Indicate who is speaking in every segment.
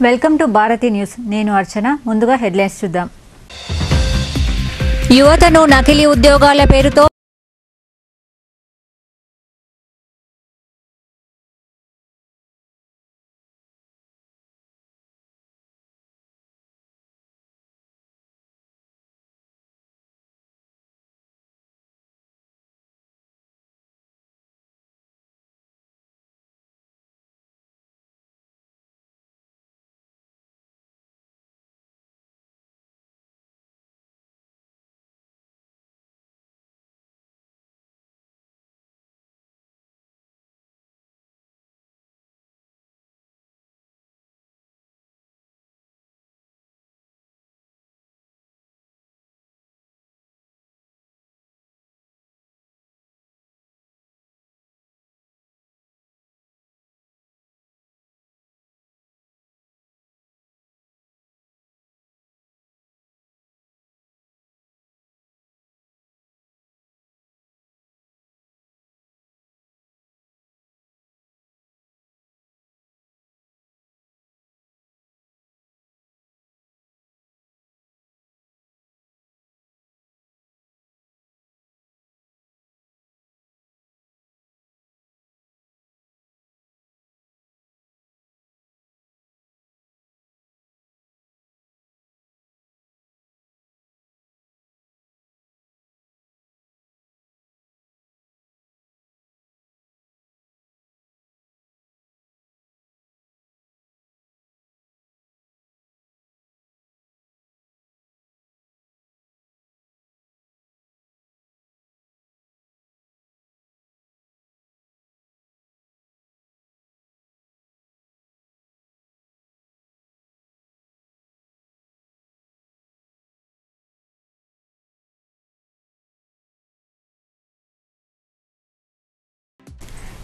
Speaker 1: Welcome to Bharati news. నేను అర్చన. ముందుగా headlines చూద్దాం. యువతను నకిలీ ఉద్యోగాల పేరుతో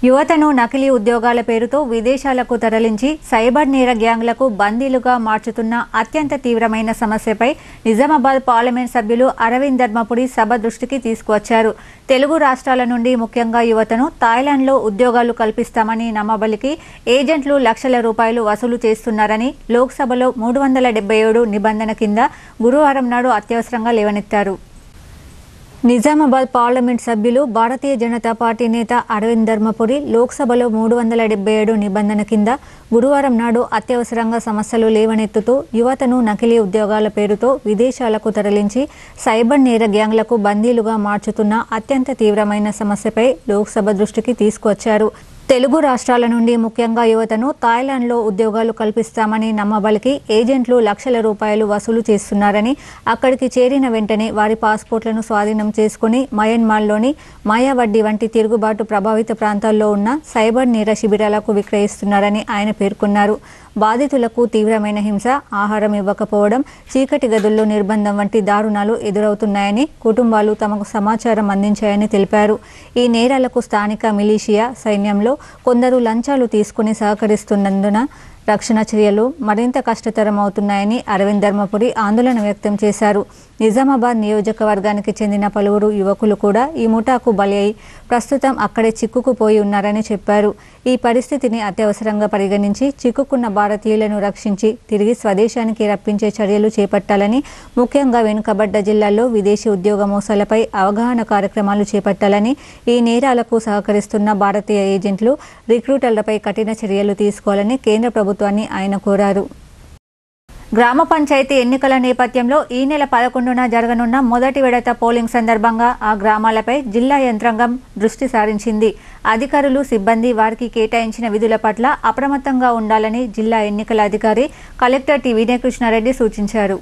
Speaker 1: యువతను నకిలీ ఉద్యోగాల పేరుతో విదేశాలకు తరలించి సైబర్ నేర గ్యాంగ్లకు బందీలుగా మార్చుతున్న అత్యంత తీవ్రమైన సమస్యపై నిజామాబాద్ పార్లమెంట్ సభ్యులు అరవింద్ ధర్మపురి సభ దృష్టికి తీసుకువచ్చారు. తెలుగు రాష్ట్రాల నుండి ముఖ్యంగా యువతను థాయిలాండ్లో ఉద్యోగాలు కల్పిస్తామని నమ్మబలికి ఏజెంట్లు లక్షల రూపాయలు వసూలు చేస్తున్నారని లోక్సభలో 377 నిబంధన కింద గురువారం నాడు అత్యవసరంగా లేవనెత్తారు. నిజామాబాద్ పార్లమెంట్ సభ్యులు భారతీయ జనతా పార్టీ నేత అరవింద్ ధర్మపురి లోక్సభలో 377 నిబంధన కింద గురువారం నాడు అత్యవసరంగా సమస్యలు లేవనెత్తుతూ యువతను నకిలీ ఉద్యోగాల పేరుతో విదేశాలకు తరలించి సైబర్ నేర గ్యాంగ్లకు బందీలుగా మార్చుతున్న అత్యంత తీవ్రమైన సమస్యపై లోక్సభ దృష్టికి తీసుకువచ్చారు. తెలుగు రాష్ట్రాల నుండి ముఖ్యంగా యువతను థాయిలాండ్లో ఉద్యోగాలు కల్పిస్తామని నమ్మబలికి ఏజెంట్లు లక్షల రూపాయలు వసూలు చేస్తున్నారని, అక్కడికి చేరిన వెంటనే వారి పాస్పోర్ట్లను స్వాధీనం చేసుకుని మయన్మార్లోని మాయావడ్డీ వంటి తిరుగుబాటు ప్రభావిత ప్రాంతాల్లో ఉన్న సైబర్ నేర శిబిరాలకు విక్రయిస్తున్నారని ఆయన పేర్కొన్నారు. బాధితులకు తీవ్రమైన హింస, ఆహారం ఇవ్వకపోవడం, చీకటి గదుల్లో నిర్బంధం వంటి దారుణాలు ఎదురవుతున్నాయని కుటుంబాలు తమకు సమాచారం అందించాయని తెలిపారు. ఈ నేరాలకు స్థానిక మిలీషియా సైన్యంలో కొందరు లంచాలు తీసుకుని సహకరిస్తున్నందున రక్షణ చర్యలు మరింత కష్టతరం అవుతున్నాయని అరవింద్ ధర్మపురి ఆందోళన వ్యక్తం చేశారు. నిజామాబాద్ నియోజకవర్గానికి చెందిన పలువురు యువకులు కూడా ఈ ముఠాకు బలి అయి ప్రస్తుతం అక్కడే చిక్కుకుపోయి ఉన్నారని చెప్పారు. ఈ పరిస్థితిని అత్యవసరంగా పరిగణించి చిక్కుకున్న భారతీయులను రక్షించి తిరిగి స్వదేశానికి రప్పించే చర్యలు చేపట్టాలని, ముఖ్యంగా వెనుకబడ్డ జిల్లాల్లో విదేశీ ఉద్యోగ మోసాలపై అవగాహన కార్యక్రమాలు చేపట్టాలని, ఈ నేరాలకు సహకరిస్తున్న భారతీయ ఏజెంట్లు, రిక్రూటర్లపై కఠిన చర్యలు తీసుకోవాలని కేంద్ర ప్రభుత్వాన్ని ఆయన కోరారు. గ్రామ పంచాయతీ ఎన్నికల నేపథ్యంలో ఈ నెల 11న జరగనున్న మొదటి విడత పోలింగ్ సందర్భంగా ఆ గ్రామాలపై జిల్లా యంత్రాంగం దృష్టి సారించింది. అధికారులు, సిబ్బంది వారికి కేటాయించిన విధుల పట్ల అప్రమత్తంగా ఉండాలని జిల్లా ఎన్నికల అధికారి కలెక్టర్ టి వినయకృష్ణారెడ్డి సూచించారు.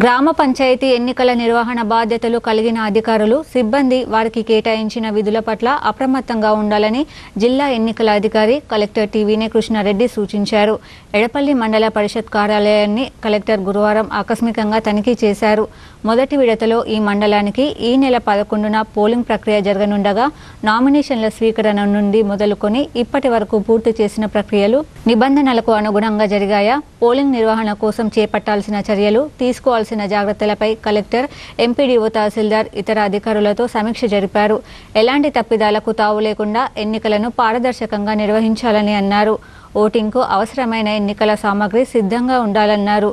Speaker 1: గ్రామ పంచాయతీ ఎన్నికల నిర్వహణ బాధ్యతలు కలిగిన అధికారులు, సిబ్బంది వారికి కేటాయించిన విధుల పట్ల అప్రమత్తంగా ఉండాలని జిల్లా ఎన్నికల అధికారి కలెక్టర్ టి వినయకృష్ణారెడ్డి సూచించారు. ఎడపల్లి మండల పరిషత్ కార్యాలయాన్ని కలెక్టర్ గురువారం ఆకస్మికంగా తనిఖీ చేశారు. మొదటి విడతలో ఈ మండలానికి ఈ నెల 11న పోలింగ్ ప్రక్రియ జరగనుండగా నామినేషన్ల స్వీకరణ నుండి మొదలుకొని ఇప్పటి వరకు పూర్తి చేసిన ప్రక్రియలు నిబంధనలకు అనుగుణంగా జరిగాయా, పోలింగ్ నిర్వహణ కోసం చేపట్టాల్సిన చర్యలు, తీసుకోవాల్సిన జాగ్రత్తలపై కలెక్టర్, ఎంపీడీఓ, తహసీల్దార్, ఇతర అధికారులతో సమీక్ష జరిపారు. ఎలాంటి తప్పిదాలకు తావు లేకుండా ఎన్నికలను పారదర్శకంగా నిర్వహించాలని అన్నారు. ఓటింగ్కు అవసరమైన ఎన్నికల సామగ్రి సిద్ధంగా ఉండాలన్నారు.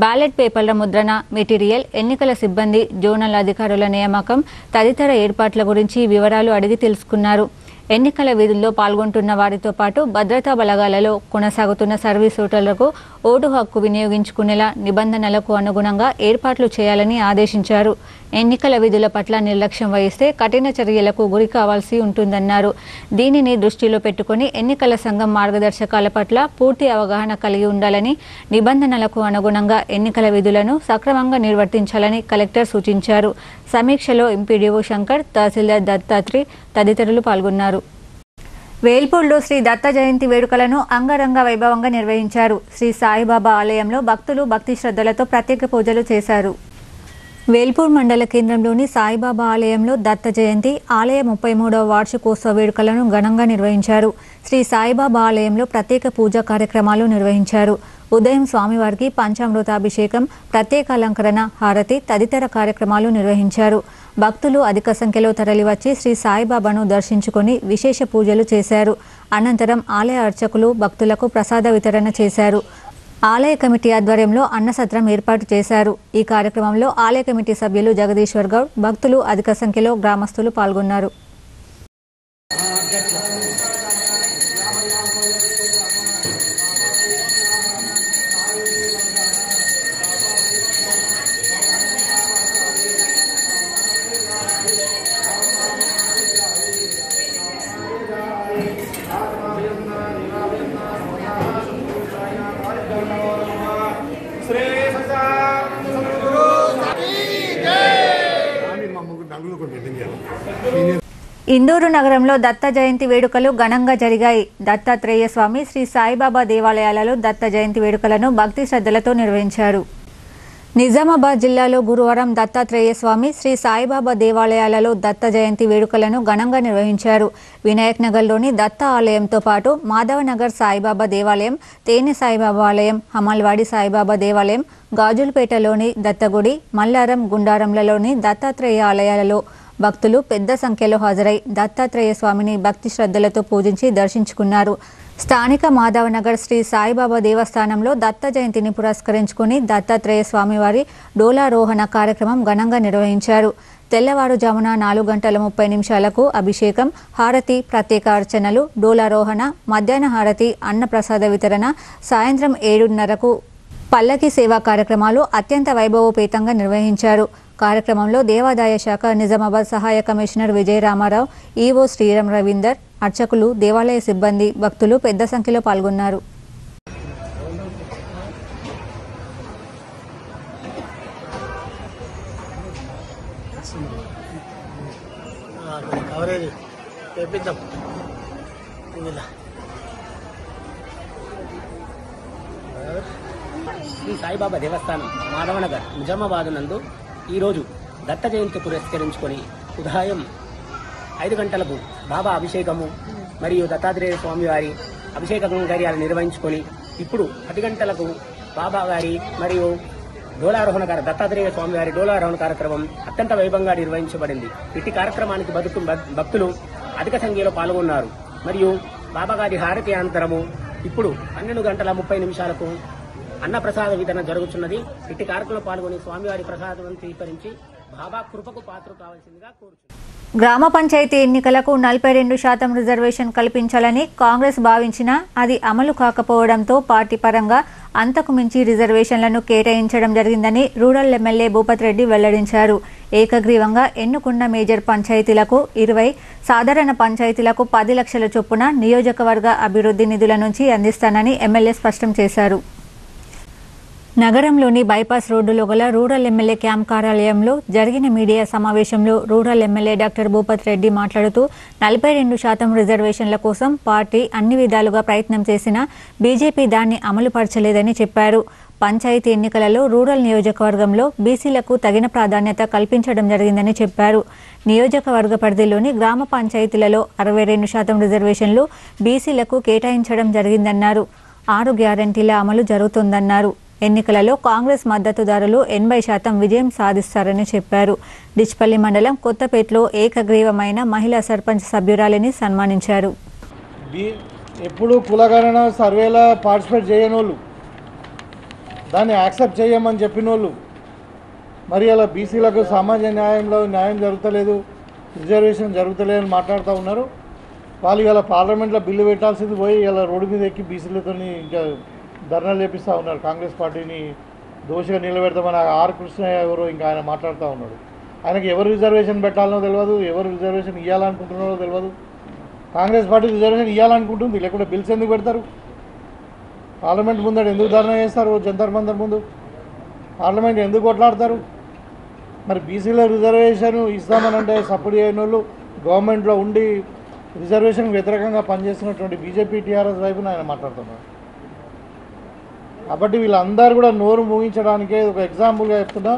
Speaker 1: బ్యాలెట్ పేపర్ల ముద్రణ, మెటీరియల్, ఎన్నికల సిబ్బంది, జోనల్ అధికారుల నియామకం తదితర ఏర్పాట్ల గురించి వివరాలు అడిగి తెలుసుకున్నారు. ఎన్నికల విధుల్లో పాల్గొంటున్న వారితో పాటు భద్రతా బలగాలలో కొనసాగుతున్న సర్వీస్ ఓటర్లకు ఓటు హక్కు వినియోగించుకునేలా నిబంధనలకు అనుగుణంగా ఏర్పాట్లు చేయాలని ఆదేశించారు. ఎన్నికల విధుల పట్ల నిర్లక్ష్యం వహిస్తే కఠిన చర్యలకు గురి కావాల్సి ఉంటుందన్నారు. దీనిని దృష్టిలో పెట్టుకుని ఎన్నికల సంఘం మార్గదర్శకాల పట్ల పూర్తి అవగాహన కలిగి ఉండాలని, నిబంధనలకు అనుగుణంగా ఎన్నికల విధులను సక్రమంగా నిర్వర్తించాలని కలెక్టర్ సూచించారు. సమీక్షలో ఎంపీడీఓ శంకర్, తహసీల్దార్ దత్తాత్రి తదితరులు పాల్గొన్నారు. వేల్పూర్లో శ్రీ దత్త జయంతి వేడుకలను అంగరంగ వైభవంగా నిర్వహించారు. శ్రీ సాయిబాబా ఆలయంలో భక్తులు భక్తి శ్రద్ధలతో ప్రత్యేక పూజలు చేశారు. వేల్పూర్ మండల కేంద్రంలోని సాయిబాబా ఆలయంలో దత్త జయంతి ఆలయ 33వ వార్షికోత్సవ వేడుకలను ఘనంగా నిర్వహించారు. శ్రీ సాయిబాబా ఆలయంలో ప్రత్యేక పూజా కార్యక్రమాలు నిర్వహించారు. ఉదయం స్వామివారికి పంచామృతాభిషేకం, ప్రత్యేక అలంకరణ, హారతి తదితర కార్యక్రమాలు నిర్వహించారు. భక్తులు అధిక సంఖ్యలో తరలివచ్చి శ్రీ సాయిబాబాను దర్శించుకొని విశేష పూజలు చేశారు. అనంతరం ఆలయ అర్చకులు భక్తులకు ప్రసాద వితరణ చేశారు. ఆలయ కమిటీ ఆధ్వర్యంలో అన్నసత్రం ఏర్పాటు చేశారు. ఈ కార్యక్రమంలో ఆలయ కమిటీ సభ్యులు జగదీశ్వర్ గౌడ్, భక్తులు అధిక సంఖ్యలో గ్రామస్తులు పాల్గొన్నారు. ఇందూరు నగరంలో దత్త జయంతి వేడుకలు ఘనంగా జరిగాయి. దత్తాత్రేయ స్వామి, శ్రీ సాయిబాబా దేవాలయాలలో దత్త జయంతి వేడుకలను భక్తి శ్రద్ధలతో నిర్వహించారు. నిజామాబాద్ జిల్లాలో గురువారం దత్తాత్రేయ స్వామి, శ్రీ సాయిబాబా దేవాలయాలలో దత్త జయంతి వేడుకలను ఘనంగా నిర్వహించారు. వినాయక్ నగర్లోని దత్త ఆలయంతో పాటు మాధవనగర్ సాయిబాబా దేవాలయం, తేనె సాయిబాబా ఆలయం, హమల్వాడి సాయిబాబా దేవాలయం, గాజులపేటలోని దత్తగుడి, మల్లారం, గుండారంలలోని దత్తాత్రేయ ఆలయాలలో భక్తులు పెద్ద సంఖ్యలో హాజరై దత్తాత్రేయ స్వామిని భక్తి శ్రద్ధలతో పూజించి దర్శించుకున్నారు. స్థానిక మాధవనగర్ శ్రీ సాయిబాబా దేవస్థానంలో దత్త జయంతిని పురస్కరించుకుని దత్తాత్రేయ స్వామివారి డోలారోహణ కార్యక్రమం ఘనంగా నిర్వహించారు. తెల్లవారుజామున 4:30 అభిషేకం, హారతి, ప్రత్యేక అర్చనలు, డోలారోహణ, మధ్యాహ్న హారతి, అన్నప్రసాద వితరణ, సాయంత్రం 7:30 పల్లకి సేవా కార్యక్రమాలు అత్యంత వైభవోపేతంగా నిర్వహించారు. కార్యక్రమంలో దేవాదాయ శాఖ నిజామాబాద్ సహాయ కమిషనర్ విజయ రామారావు, ఈవో శ్రీరామ్ రవీందర్, అర్చకులు, దేవాలయ సిబ్బంది, భక్తులు పెద్ద సంఖ్యలో పాల్గొన్నారు.
Speaker 2: శ్రీ సాయిబాబా దేవస్థానం మాధవనగర్ నిజామాబాద్ నందు ఈరోజు దత్త జయంతి పురస్కరించుకొని ఉదయం 5 గంటలకు బాబా అభిషేకము మరియు దత్తాత్రేయ స్వామి వారి అభిషేక కార్యాలు నిర్వహించుకొని ఇప్పుడు 10 గంటలకు బాబా గారి మరియు డోలారోహణ దత్తాత్రేయ స్వామి వారి డోలారోహణ కార్యక్రమం అత్యంత వైభవంగా నిర్వహించబడింది. ఇట్టి కార్యక్రమానికి భక్తులు అధిక సంఖ్యలో పాల్గొన్నారు. మరియు బాబా గారి హారతి అనంతరము ఇప్పుడు 12:30 అన్నప్రసాద వితరణ జరుగుతున్నది. ఇట్టి కార్యక్రమంలో పాల్గొని స్వామివారి ప్రసాదం స్వీకరించి బాబా కృపకు పాత్ర కావాల్సిందిగా కోరుచున్నారు.
Speaker 1: గ్రామ పంచాయతీ ఎన్నికలకు 42% రిజర్వేషన్ కల్పించాలని కాంగ్రెస్ భావించినా అది అమలు కాకపోవడంతో పార్టీ పరంగా అంతకు మించి రిజర్వేషన్లను కేటాయించడం జరిగిందని రూరల్ ఎమ్మెల్యే భూపత్ రెడ్డి వెల్లడించారు. ఏకగ్రీవంగా ఎన్నుకున్న మేజర్ పంచాయతీలకు 20, సాధారణ పంచాయతీలకు 10 లక్షల చొప్పున నియోజకవర్గ అభివృద్ధి నిధుల నుంచి అందిస్తానని ఎమ్మెల్యే స్పష్టం చేశారు. నగరంలోని బైపాస్ రోడ్డులో గల రూరల్ ఎమ్మెల్యే క్యాంప్ కార్యాలయంలో జరిగిన మీడియా సమావేశంలో rural MLA doctor Bhupath Reddy మాట్లాడుతూ 42% రిజర్వేషన్ల కోసం పార్టీ అన్ని విధాలుగా ప్రయత్నం చేసినా బీజేపీ దాన్ని అమలుపరచలేదని చెప్పారు. పంచాయతీ ఎన్నికలలో రూరల్ నియోజకవర్గంలో బీసీలకు తగిన ప్రాధాన్యత కల్పించడం జరిగిందని చెప్పారు. నియోజకవర్గ పరిధిలోని గ్రామ పంచాయతీలలో 62% రిజర్వేషన్లు బీసీలకు కేటాయించడం జరిగిందన్నారు. 6 గ్యారంటీల అమలు జరుగుతోందన్నారు. ఎన్నికలలో కాంగ్రెస్ మద్దతుదారులు 80% విజయం సాధిస్తారని చెప్పారు. డిచ్పల్లి మండలం కొత్తపేటలో ఏకగ్రీవమైన మహిళా సర్పంచ్ సభ్యురాలిని సన్మానించారు.
Speaker 3: ఎప్పుడు కులగణన సర్వేలో పార్టిసిపేట్ చేయని వాళ్ళు, దాన్ని యాక్సెప్ట్ చేయమని చెప్పిన వాళ్ళు, మరి అలా బీసీలకు సామాజిక న్యాయంలో న్యాయం జరుగుతలేదు, రిజర్వేషన్ జరుగుతలేదని మాట్లాడుతూ ఉన్నారు. వాళ్ళు ఇలా పార్లమెంట్లో బిల్లు పెట్టాల్సింది పోయి ఇలా రోడ్డు మీద ఎక్కి బీసీలతో ఇంకా ధర్నాలు చేపిస్తూ ఉన్నారు. కాంగ్రెస్ పార్టీని దోషిగా నిలబెడతామని ఆర్ కృష్ణయ్య ఎవరో ఇంకా ఆయన మాట్లాడుతూ ఉన్నాడు. ఆయనకి ఎవరు రిజర్వేషన్ పెట్టాలనో తెలియదు, ఎవరు రిజర్వేషన్ ఇవ్వాలనుకుంటున్నారో తెలియదు. కాంగ్రెస్ పార్టీ రిజర్వేషన్ ఇవ్వాలనుకుంటుంది, లేకుంటే బిల్స్ ఎందుకు పెడతారు? పార్లమెంట్ ముందట ఎందుకు ధర్నా చేస్తారు? జంతర్ మంతర్ ముందు పార్లమెంట్ ఎందుకు కొట్లాడతారు? మరి బీసీలో రిజర్వేషన్ ఇస్తామని అంటే సపోర్ట్ చేయని వాళ్ళు గవర్నమెంట్లో ఉండి రిజర్వేషన్కి వ్యతిరేకంగా పనిచేస్తున్నటువంటి బీజేపీ టీఆర్ఎస్ వైపున ఆయన మాట్లాడుతున్నారు. కాబట్టి వీళ్ళందరూ కూడా నోరు ముగించడానికే ఒక ఎగ్జాంపుల్గా చెప్తున్నా.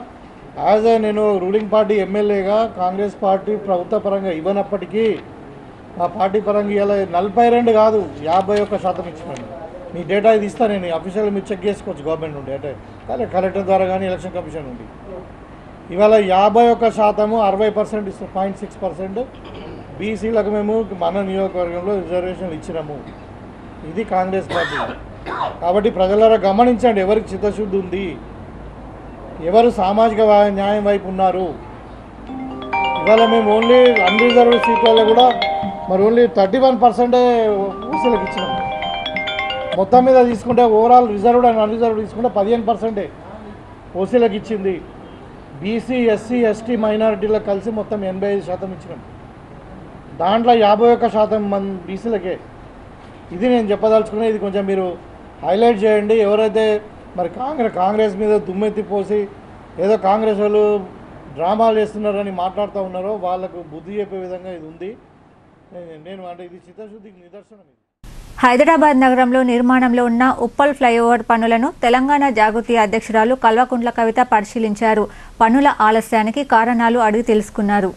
Speaker 3: యాజ్ ఏ నేను రూలింగ్ పార్టీ ఎమ్మెల్యేగా కాంగ్రెస్ పార్టీ ప్రభుత్వ పరంగా ఇవ్వనప్పటికీ మా పార్టీ పరంగా ఇలా 42 కాదు 51% ఇచ్చినాను. మీ డేటా ఇది ఇస్తాను, నేను అఫీషియల్ మీరు చెక్ చేసుకోవచ్చు గవర్నమెంట్ నుండి, అంటే కలెక్టర్ ద్వారా కానీ ఎలక్షన్ కమిషన్ నుండి. ఇవాళ 51%, 60% ఇస్తాం, 0.6% బీసీలకు మేము మన నియోజకవర్గంలో రిజర్వేషన్లు ఇచ్చినాము. ఇది కాంగ్రెస్ పార్టీ. కాబట్టి ప్రజలారా గమనించండి, ఎవరికి చిత్తశుద్ధి ఉంది, ఎవరు సామాజిక న్యాయం వైపు ఉన్నారు. ఇవాళ మేము ఓన్లీ అన్రిజర్వ్డ్ సీట్లలో కూడా మరి ఓన్లీ 31% ఓసీలకు ఇచ్చినాము. మొత్తం మీద తీసుకుంటే ఓవరాల్ రిజర్వ్డ్ అండ్ అన్రిజర్వ్డ్ తీసుకుంటే 15% ఓసీలకు ఇచ్చింది. బీసీ, ఎస్సీ, ఎస్టీ మైనారిటీలకు కలిసి మొత్తం 85% ఇచ్చినాం. దాంట్లో 51% మంది బీసీలకే. ఇది నేను చెప్పదలుచుకునే. ఇది కొంచెం మీరు హైలైట్ చేయండి. ఎవరైతే మరి కాంగ్రెస్ మీద దుమ్మెత్తిపోసి ఏదో కాంగ్రెస్ వాళ్ళు డ్రామాలు చేస్తున్నారని మాట్లాడుతూ ఉన్నారో వాళ్ళకు బుద్ధి చెప్పే విధంగా ఇది ఉంది. నేను అంటే ఇది చిత్తశుద్ధికి నిదర్శనం.
Speaker 1: హైదరాబాద్ నగరంలో నిర్మాణంలో ఉన్న ఉప్పల్ ఫ్లైఓవర్ పనులను తెలంగాణ జాగృతి అధ్యక్షురాలు కల్వకుంట్ల కవిత పరిశీలించారు. పనుల ఆలస్యానికి కారణాలు అడిగి తెలుసుకున్నారు.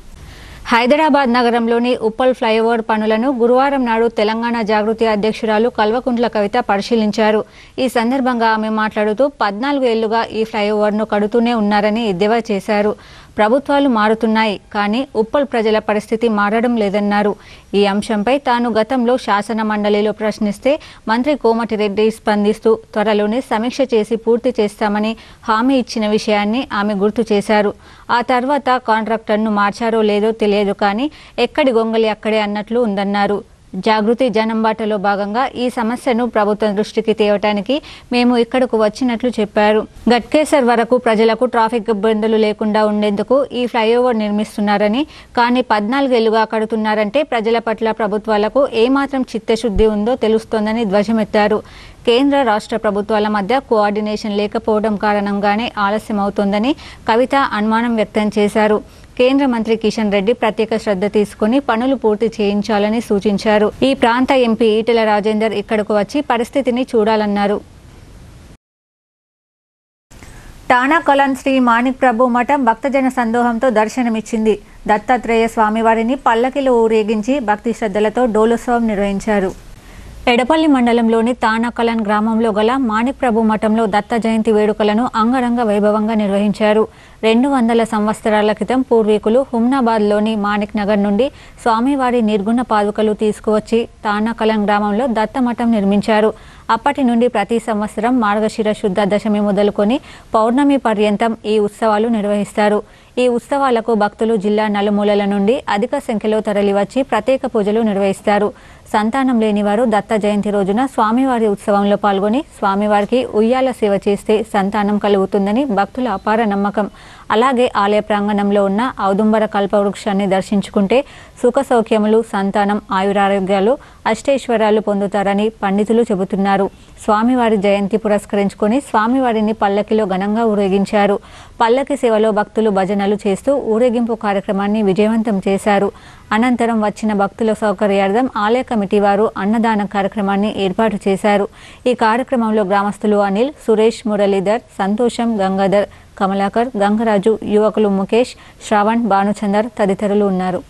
Speaker 1: హైదరాబాద్ నగరంలోని ఉప్పల్ ఫ్లైఓవర్ పనులను గురువారం నాడు తెలంగాణ జాగృతి అధ్యక్షురాలు కల్వకుంట్ల కవిత పరిశీలించారు. ఈ సందర్భంగా ఆమె మాట్లాడుతూ 14 ఏళ్లుగా ఈ ఫ్లైఓవర్ను కడుతూనే ఉన్నారని ఎద్దేవా చేశారు. ప్రభుత్వాలు మారుతున్నాయి, కానీ ఉప్పల్ ప్రజల పరిస్థితి మారడం లేదన్నారు. ఈ అంశంపై తాను గతంలో శాసన మండలిలో ప్రశ్నిస్తే మంత్రి కోమటిరెడ్డి స్పందిస్తూ త్వరలోనే సమీక్ష చేసి పూర్తి చేస్తామని హామీ ఇచ్చిన విషయాన్ని ఆమె గుర్తు చేశారు. ఆ తర్వాత కాంట్రాక్టర్ను మార్చారో లేదో తెలియదు, కానీ ఎక్కడి గొంగలి అక్కడే అన్నట్లు ఉందన్నారు. జాగృతి జనంబాటలో భాగంగా ఈ సమస్యను ప్రభుత్వం దృష్టికి తేవటానికి మేము ఇక్కడకు వచ్చినట్లు చెప్పారు. గట్కేసర్ వరకు ప్రజలకు ట్రాఫిక్ ఇబ్బందులు లేకుండా ఉండేందుకు ఈ ఫ్లైఓవర్ నిర్మిస్తున్నారని, కానీ 14 ఏళ్లుగా కడుతున్నారంటే ప్రజల పట్ల ప్రభుత్వాలకు ఏమాత్రం చిత్తశుద్ధి ఉందో తెలుస్తోందని ధ్వజమెత్తారు. కేంద్ర రాష్ట్ర ప్రభుత్వాల మధ్య కోఆర్డినేషన్ లేకపోవడం కారణంగానే ఆలస్యమవుతోందని కవిత అనుమానం వ్యక్తం చేశారు. కేంద్ర మంత్రి కిషన్ రెడ్డి ప్రత్యేక శ్రద్ధ తీసుకుని పనులు పూర్తి చేయించాలని సూచించారు. ఈ ప్రాంత ఎంపీ ఈటెల రాజేందర్ ఇక్కడకు వచ్చి పరిస్థితిని చూడాలన్నారు. టానాకలన్ శ్రీ మాణిక్ ప్రభు మఠం భక్తజన సందోహంతో దర్శనమిచ్చింది. దత్తాత్రేయ స్వామివారిని పల్లకిలో ఊరేగించి భక్తి శ్రద్ధలతో డోలోత్సవం నిర్వహించారు. ఎడపల్లి మండలంలోని తానాకలన్ గ్రామంలో గల మాణిక్ ప్రభు మఠంలో దత్త జయంతి వేడుకలను అంగరంగ వైభవంగా నిర్వహించారు. 200 సంవత్సరాల క్రితం పూర్వీకులు హుమ్నాబాద్లోని మాణిక్ నగర్ నుండి స్వామివారి నిర్గుణ పాదుకలు తీసుకువచ్చి తానాకలన్ గ్రామంలో దత్త మఠం నిర్మించారు. అప్పటి నుండి ప్రతి సంవత్సరం మార్గశిర శుద్ధ దశమి మొదలుకొని పౌర్ణమి పర్యంతం ఈ ఉత్సవాలు నిర్వహిస్తారు. ఈ ఉత్సవాలకు భక్తులు జిల్లా నలుమూలల నుండి అధిక సంఖ్యలో తరలివచ్చి ప్రత్యేక పూజలు నిర్వహిస్తారు. సంతానం లేని వారు దత్త జయంతి రోజున స్వామివారి ఉత్సవంలో పాల్గొని స్వామివారికి ఉయ్యాల సేవ చేస్తే సంతానం కలుగుతుందని భక్తుల అపార నమ్మకం. అలాగే ఆలయ ప్రాంగణంలో ఉన్న ఔదుంబర కల్పవృక్షాన్ని దర్శించుకుంటే సుఖ సౌఖ్యములు, సంతానం, ఆయురారోగ్యాలు, అష్టైశ్వర్యాలు పొందుతారని పండితులు చెబుతున్నారు. స్వామివారి జయంతి పురస్కరించుకొని స్వామివారిని పల్లకిలో ఘనంగా ఊరేగించారు. పల్లకి సేవలో భక్తులు భజనలు చేస్తూ ఊరేగింపు కార్యక్రమాన్ని విజయవంతం చేశారు. అనంతరం వచ్చిన భక్తుల సౌకర్యార్థం ఆలయ కమిటీ వారు అన్నదాన కార్యక్రమాన్ని ఏర్పాటు చేశారు. ఈ కార్యక్రమంలో గ్రామస్తులు అనిల్, సురేష్, మురళీధర్, సంతోషం, గంగాధర్, కమలాకర్, గంగరాజు, యువకులు ముఖేష్, శ్రావణ్, భానుచందర్ తదితరులు ఉన్నారు.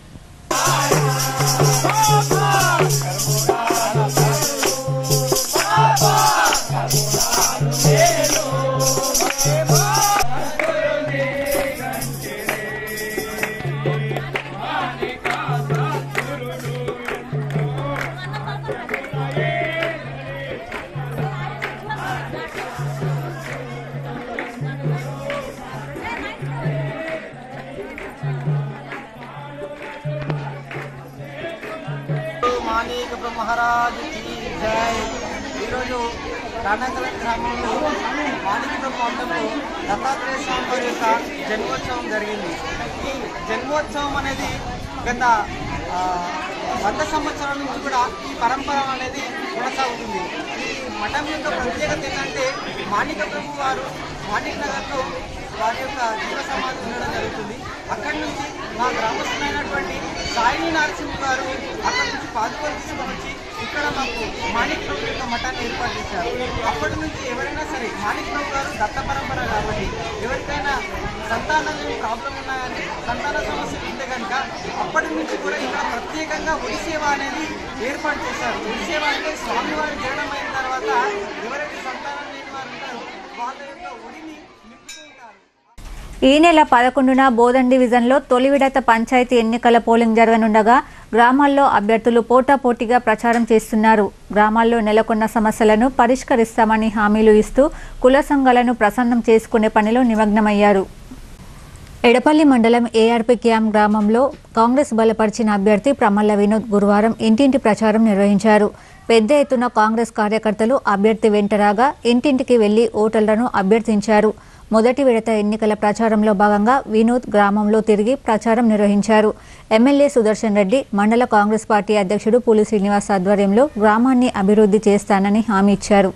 Speaker 4: మాణిక బ్రహ్మరాజు కీ జై. ఈరోజు తాండాకలం గ్రామంలో మాణిక బ్రహ్మంలో దత్తాత్రేయ స్వామి వారి యొక్క జన్మోత్సవం జరిగింది. ఈ జన్మోత్సవం అనేది గత 100 సంవత్సరాల నుంచి కూడా ఈ పరంపర అనేది కొనసాగుతుంది. ఈ మఠం యొక్క ప్రత్యేకత ఏంటంటే మాణిక ప్రభు వారు మాణిక్ నగర్లో వారి యొక్క జీవ సమాధి ఉండడం జరుగుతుంది. అక్కడి నుంచి మా గ్రామస్తులైనటువంటి సాయి నరసింహ గారు అక్కడి నుంచి పాదుకలు తీసుకొని వచ్చి ఇక్కడ మాకు మాణిక్ ప్రభు యొక్క మఠాన్ని ఏర్పాటు చేశారు. అప్పటి నుంచి ఎవరైనా సరే మాణిక్ ప్రభు గారు దత్త పరంపర కాబట్టి ఎవరికైనా సంతానంలో ప్రాబ్లం ఉన్నా కానీ సంతాన సమస్యలు ఉంటే కనుక అప్పటి నుంచి కూడా ఇక్కడ ప్రత్యేకంగా ఒడిసేవ అనేది ఏర్పాటు చేశారు. ఒడిసేవ అంటే స్వామివారి జరగడం అయిన తర్వాత ఎవరైతే సంతానం లేని వారు ఉంటారో వాళ్ళ యొక్క ఒడిని నింపుతూ ఉంటారు.
Speaker 1: ఈ నెల 11న బోధన్ డివిజన్లో తొలి విడత పంచాయతీ ఎన్నికల పోలింగ్ జరగనుండగా గ్రామాల్లో అభ్యర్థులు పోటాపోటీగా ప్రచారం చేస్తున్నారు. గ్రామాల్లో నెలకొన్న సమస్యలను పరిష్కరిస్తామని హామీలు ఇస్తూ కుల సంఘాలను ప్రసన్నం చేసుకునే పనిలో నిమగ్నమయ్యారు. ఎడపల్లి మండలం ఏఆర్పి క్యాంప్ గ్రామంలో కాంగ్రెస్ బలపరిచిన అభ్యర్థి ప్రమల్ల వినోద్ గురువారం ఇంటింటి ప్రచారం నిర్వహించారు. పెద్ద ఎత్తున కాంగ్రెస్ కార్యకర్తలు అభ్యర్థి వెంటరాగా ఇంటింటికి వెళ్లి ఓటర్లను అభ్యర్థించారు. మొదటి విడత ఎన్నికల ప్రచారంలో భాగంగా వినోద్ గ్రామంలో తిరిగి ప్రచారం నిర్వహించారు. ఎమ్మెల్యే సుదర్శన్ రెడ్డి, మండల కాంగ్రెస్ పార్టీ అధ్యక్షుడు పూలి శ్రీనివాస్ ఆధ్వర్యంలో గ్రామాన్ని అభివృద్ధి చేస్తానని హామీ ఇచ్చారు.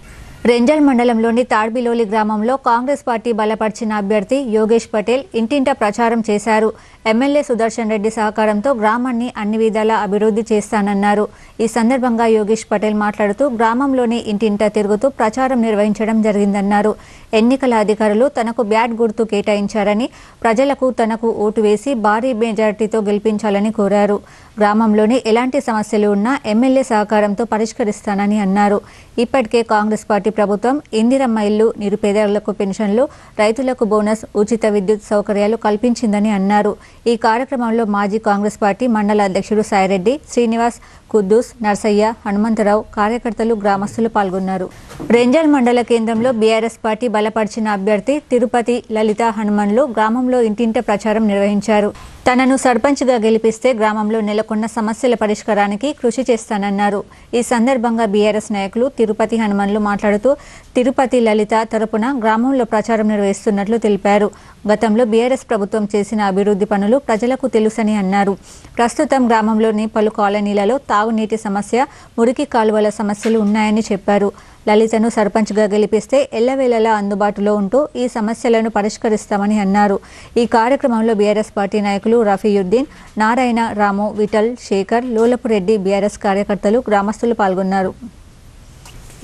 Speaker 1: రెంజల్ మండలంలోని తాడ్బిలోలి గ్రామంలో కాంగ్రెస్ పార్టీ బలపరిచిన అభ్యర్థి యోగేష్ పటేల్ ఇంటింట ప్రచారం చేశారు. ఎమ్మెల్యే సుదర్శన్ రెడ్డి సహకారంతో గ్రామాన్ని అన్ని విధాలా అభివృద్ధి చేస్తానన్నారు. ఈ సందర్భంగా యోగేష్ పటేల్ మాట్లాడుతూ గ్రామంలోని ఇంటింట తిరుగుతూ ప్రచారం నిర్వహించడం జరిగిందన్నారు. ఎన్నికల అధికారులు తనకు బ్యాట్ గుర్తు కేటాయించారని, ప్రజలకు తనకు ఓటు వేసి భారీ మెజార్టీతో గెలిపించాలని కోరారు. గ్రామంలోని ఎలాంటి సమస్యలు ఉన్నా ఎమ్మెల్యే సహకారంతో పరిష్కరిస్తానని అన్నారు. ఇప్పటికే కాంగ్రెస్ పార్టీ ప్రభుత్వం ఇందిరమ్మ ఇల్లు, నిరుపేదలకు పెన్షన్లు, రైతులకు బోనస్, ఉచిత విద్యుత్ సౌకర్యాలు కల్పించిందని అన్నారు. ఈ కార్యక్రమంలో మాజీ కాంగ్రెస్ పార్టీ మండల అధ్యక్షుడు సాయిరెడ్డి, శ్రీనివాస్, కుద్దూస్, నర్సయ్య, హనుమంతరావు, కార్యకర్తలు, గ్రామస్తులు పాల్గొన్నారు. రెంజల్ మండల కేంద్రంలో బీఆర్ఎస్ పార్టీ బలపరిచిన అభ్యర్థి తిరుపతి లలిత హనుమన్లు గ్రామంలో ఇంటింట ప్రచారం నిర్వహించారు. తనను సర్పంచ్గా గెలిపిస్తే గ్రామంలో నెలకొన్న సమస్యల పరిష్కారానికి కృషి చేస్తానన్నారు. ఈ సందర్భంగా బీఆర్ఎస్ నాయకులు తిరుపతి హనుమన్లు మాట్లాడుతూ తిరుపతి లలిత తరపున గ్రామంలో ప్రచారం నిర్వహిస్తున్నట్లు తెలిపారు. గతంలో బీఆర్ఎస్ ప్రభుత్వం చేసిన అభివృద్ధి పనులు ప్రజలకు తెలుసని అన్నారు. ప్రస్తుతం గ్రామంలోని పలు కాలనీలలో తాగునీటి సమస్య, మురికి కాలువల సమస్యలు ఉన్నాయని చెప్పారు. లలితను సర్పంచ్గా గెలిపిస్తే ఎల్లవేళలా అందుబాటులో ఉంటూ ఈ సమస్యలను పరిష్కరిస్తామని అన్నారు. ఈ కార్యక్రమంలో బీఆర్ఎస్ పార్టీ నాయకులు రఫీయుద్దీన్, నారాయణ, రాము, విఠల్, శేఖర్, లోలపురెడ్డి, బీఆర్ఎస్ కార్యకర్తలు, గ్రామస్తులు పాల్గొన్నారు.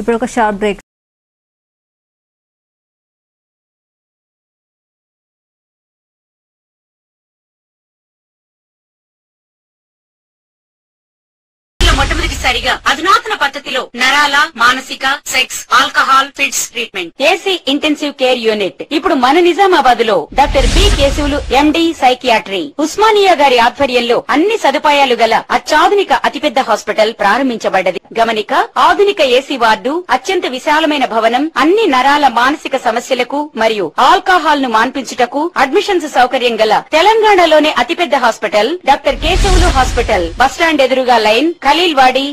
Speaker 1: ఇప్పుడు ఒక షార్ట్ బ్రేక్.
Speaker 5: మొట్టమొదటిసారిగా అధునాతన పద్ధతిలో నరాల, మానసిక, sex, alcohol, fits treatment, AC intensive care unit ఇప్పుడు మన నిజామాబాద్ లో doctor B Keshavulu MD psychiatry, Osmania గారి ఆధ్వర్యంలో అన్ని సదుపాయాలు గల అత్యాధునిక అతిపెద్ద హాస్పిటల్ ప్రారంభించబడ్డది. గమనిక, ఆధునిక ఏసీ వార్డు, అత్యంత విశాలమైన భవనం, అన్ని నరాల మానసిక సమస్యలకు మరియు ఆల్కహాల్ ను మాన్పించుటకు అడ్మిషన్స్ సౌకర్యం గల తెలంగాణలోనే అతిపెద్ద hospital doctor Keshavulu hospital, bus stand ఎదురుగా లైన్, ఖలీల్వాడి.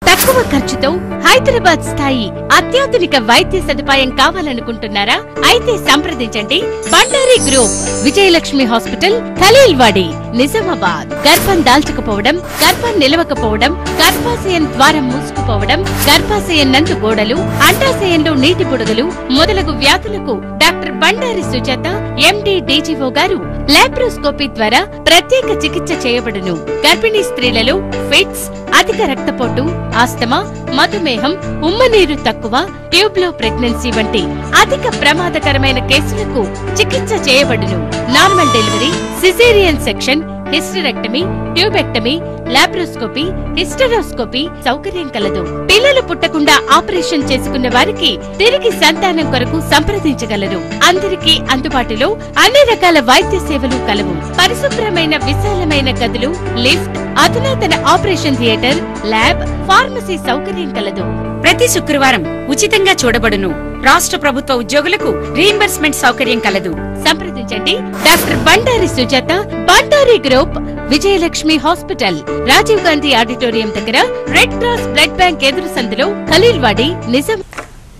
Speaker 6: తక్కువ ఖర్చుతో హైదరాబాద్ స్థాయి అత్యాధునిక వైద్య సదుపాయం కావాలనుకుంటున్నారా? అయితే సంప్రదించండి బండారి గ్రూప్, విజయలక్ష్మి హాస్పిటల్, ఖలీల్వాడి, నిజామాబాద్. గర్భం దాల్చకపోవడం, గర్భం నిలవకపోవడం, గర్భాశయం ద్వారం మూసుకుపోవడం, గర్భాశయం నందు గోడలు, అండాశయంలో నీటి బుడగలు మొదలగు వ్యాధులకు డాక్టర్ బండారి సుజాత ఎండి డీజీఓ గారు లాప్రోస్కోపీ ద్వారా ప్రత్యేక చికిత్స చేయబడును. గర్భిణీ స్త్రీలలో ఫిట్స్, అధిక రక్తపోటు, ఆస్తమా, మధుమేహం, ఉమ్మనీరు తక్కువ, ట్యూబ్లో ప్రెగ్నెన్సీ వంటి అధిక ప్రమాదకరమైన కేసులకు చికిత్స చేయబడును. Normal delivery, caesarean section, hysterectomy, tubectomy, laparoscopy, hysteroscopy సౌకర్యం కలదు. పిల్లలు పుట్టకుండా ఆపరేషన్ చేసుకున్న వారికి తిరిగి సంతానం కొరకు సంప్రదించగలరు. అందరికీ అందుబాటులో అన్ని రకాల వైద్య సేవలు కలవు. పరిశుభ్రమైన విశాలమైన గదులు, లిఫ్ట్, అధునాతన ఆపరేషన్ థియేటర్, ల్యాబ్, ఫార్మసీ సౌకర్యం కలదు.
Speaker 5: ప్రతి శుక్రవారం ఉచితంగా చూడబడును. రాష్ట్ర ప్రభుత్వ ఉద్యోగులకు రీయింబర్స్మెంట్ సౌకర్యం కలదు.
Speaker 6: సంప్రదించండి doctor Bandari Sujatha, Bandari group, Vijayalakshmi hospital, Rajiv Gandhi auditorium దగ్గర, రెడ్ క్రాస్ బ్లడ్ బ్యాంక్ ఎదురు సందులో, ఖలీల్వాడి, నిజాం.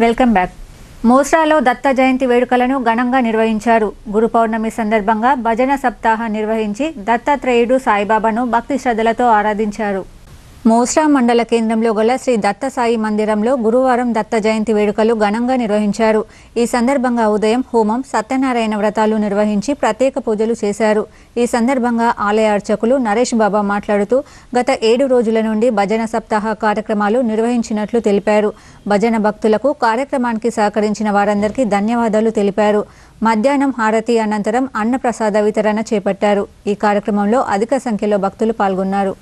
Speaker 1: Welcome back. మోస్రాలో దత్త జయంతి వేడుకలను ఘనంగా నిర్వహించారు. గురు పౌర్ణమి సందర్భంగా భజన సప్తాహ నిర్వహించి దత్తాత్రేయుడు సాయిబాబాను భక్తి శ్రద్ధలతో ఆరాధించారు. మోస్రా మండల కేంద్రంలో గల శ్రీ దత్త సాయి మందిరంలో గురువారం దత్త జయంతి వేడుకలు ఘనంగా నిర్వహించారు. ఈ సందర్భంగా ఉదయం హోమం, సత్యనారాయణ వ్రతాలు నిర్వహించి ప్రత్యేక పూజలు చేశారు. ఈ సందర్భంగా ఆలయ అర్చకులు నరేష్ బాబా మాట్లాడుతూ గత 7 రోజుల నుండి భజన సప్తాహ కార్యక్రమాలు నిర్వహించినట్లు తెలిపారు. భజన భక్తులకు కార్యక్రమానికి సహకరించిన వారందరికీ ధన్యవాదాలు తెలిపారు. మధ్యాహ్నం హారతి అనంతరం అన్నప్రసాద వితరణ చేపట్టారు. ఈ కార్యక్రమంలో అధిక సంఖ్యలో భక్తులు పాల్గొన్నారు.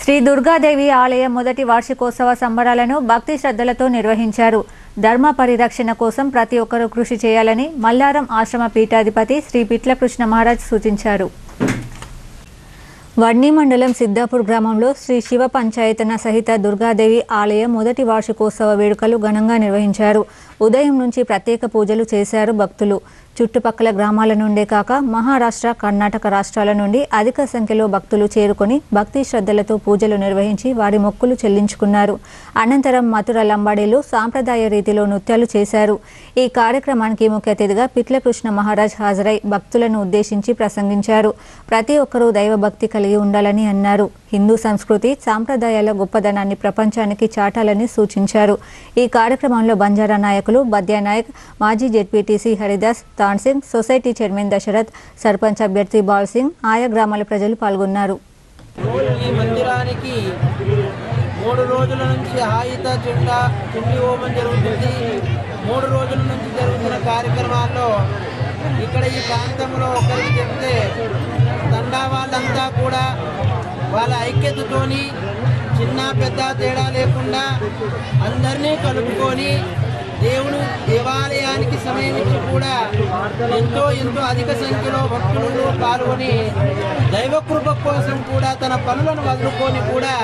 Speaker 1: శ్రీ దుర్గాదేవి ఆలయ మొదటి వార్షికోత్సవ సంబరాలను భక్తి శ్రద్ధలతో నిర్వహించారు. ధర్మ పరిరక్షణ కోసం ప్రతి ఒక్కరూ కృషి చేయాలని మల్లారం ఆశ్రమ పీఠాధిపతి శ్రీ పిట్లకృష్ణ మహారాజ్ సూచించారు. వడ్నీ మండలం సిద్ధాపూర్ గ్రామంలో శ్రీ శివ పంచాయతన సహిత దుర్గాదేవి ఆలయ మొదటి వార్షికోత్సవ వేడుకలు ఘనంగా నిర్వహించారు. ఉదయం నుంచి ప్రత్యేక పూజలు చేశారు భక్తులు. చుట్టుపక్కల గ్రామాల నుండే కాక మహారాష్ట్ర, కర్ణాటక రాష్ట్రాల నుండి అధిక సంఖ్యలో భక్తులు చేరుకొని భక్తి శ్రద్ధలతో పూజలు నిర్వహించి వారి మొక్కులు చెల్లించుకున్నారు. అనంతరం మధుర లంబాడీలు సాంప్రదాయ రీతిలో నృత్యాలు చేశారు. ఈ కార్యక్రమానికి ముఖ్య అతిథిగా పిట్లకృష్ణ మహారాజ్ హాజరై భక్తులను ఉద్దేశించి ప్రసంగించారు. ప్రతి ఒక్కరూ దైవభక్తి కలిగి ఉండాలని అన్నారు. హిందూ సంస్కృతి, సాంప్రదాయాల గొప్పదనాన్ని ప్రపంచానికి చాటాలని సూచించారు. ఈ కార్యక్రమంలో బంజారా నాయకులు బద్యా నాయక్, మాజీ జెడ్పీటీసీ హరిదాస్, తాన్ సింగ్, సొసైటీ చైర్మన్ దశరథ్, సర్పంచ్ అభ్యర్థి బాల్ సింగ్, ఆయా గ్రామాల ప్రజలు పాల్గొన్నారు.
Speaker 4: ఈ మందిరానికి 3 రోజుల నుంచి ఆయుధ చుండి హోమం జరుగుతుంది. 3 రోజుల నుంచి జరుగుతున్న కార్యక్రమాల్లో ఇక్కడ ఈ ప్రాంతంలో ఒకరికి చెప్తే తండా వాళ్ళంతా కూడా వాళ్ళ ఐక్యతతోని చిన్న పెద్ద తేడా లేకుండా అందరినీ కలుపుకొని దేవుడు దేవాలయానికి సమయం ఇచ్చి కూడా ఎంతో అధిక సంఖ్యలో భక్తులు పాల్గొని దైవకృప కోసం కూడా తన పనులను వదులుకొని కూడా